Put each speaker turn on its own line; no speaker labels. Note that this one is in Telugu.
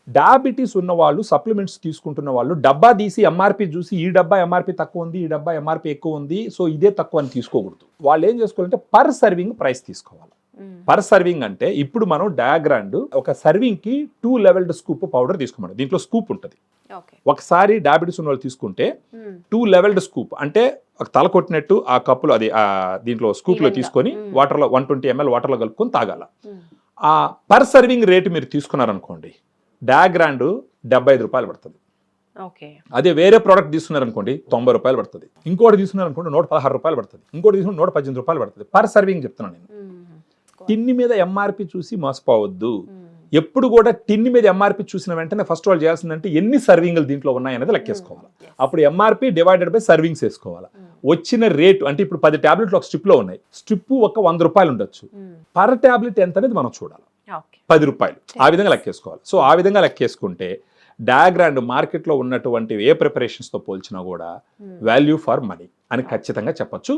డయాబెటీస్ ఉన్న వాళ్ళు సప్లిమెంట్స్ తీసుకుంటున్న వాళ్ళు డబ్బా తీసి ఎంఆర్పి చూసి ఈ డబ్బా ఎంఆర్పి తక్కువ ఉంది, ఈ డబ్బా ఎంఆర్పి ఎక్కువ ఉంది, సో ఇదే తక్కువ అని తీసుకోకూడదు. వాళ్ళు ఏం చేసుకోవాలంటే పర్ సర్వింగ్ ప్రైస్ తీసుకోవాలి. పర్ సర్వింగ్ అంటే ఇప్పుడు మనం డయాగ్రాండ్ ఒక సర్వింగ్ కి 2 లెవెల్డ్ స్కూప్ పౌడర్ తీసుకోమని, దీంట్లో స్కూప్ ఉంటుంది. ఒకసారి డయాబెటీస్ ఉన్న వాళ్ళు తీసుకుంటే 2 లెవెల్డ్ స్కూప్ అంటే ఒక తల కొట్టినట్టు ఆ కప్పులో అది దీంట్లో స్కూప్ లో తీసుకొని వాటర్లో 120 ml వాటర్లో కలుపుకొని తాగాల. ఆ పర్ సర్వింగ్ రేటు మీరు తీసుకున్నారనుకోండి, డయాగ్రాండ్ 75 రూపాయలు పడుతుంది. అదే వేరే ప్రోడక్ట్ తీసుకున్నారనుకోండి 90 రూపాయలు పడుతుంది. ఇంకోటి తీసుకున్నారనుకోండి 116 రూపాయలు పడుతుంది. ఇంకోటి తీసుకుని 118 రూపాయలు పడుతుంది. పర్ సర్వింగ్ చెప్తున్నాను నేను. టిన్ని మీద ఎంఆర్పి చూసి మోసపోవద్దు. ఎప్పుడు కూడా టిన్ని మీద ఎంఆర్పి చూసిన వెంటనే ఫస్ట్ వాళ్ళు చేయాల్సిందంటే ఎన్ని సర్వింగ్లు దీంట్లో ఉన్నాయనేది లెక్కేసుకోవాలి. అప్పుడు ఎంఆర్పి డివైడెడ్ బై సర్వింగ్స్ వేసుకోవాలి. వచ్చిన రేటు అంటే ఇప్పుడు 10 టాబ్లెట్లు ఒక స్ట్రిప్ లో ఉన్నాయి, స్ట్రిప్ ఒక 100 రూపాయలు ఉండొచ్చు. పర్ టాబ్లెట్ ఎంత అనేది మనం చూడాలి, 10 రూపాయలు. ఆ విధంగా లెక్కేసుకోవాలి. సో ఆ విధంగా లెక్కేసుకుంటే డయాగ్రాండ్ మార్కెట్లో ఉన్నటువంటి ఏ ప్రిపరేషన్స్తో పోల్చినా కూడా వాల్యూ ఫర్ మనీ అని ఖచ్చితంగా చెప్పొచ్చు.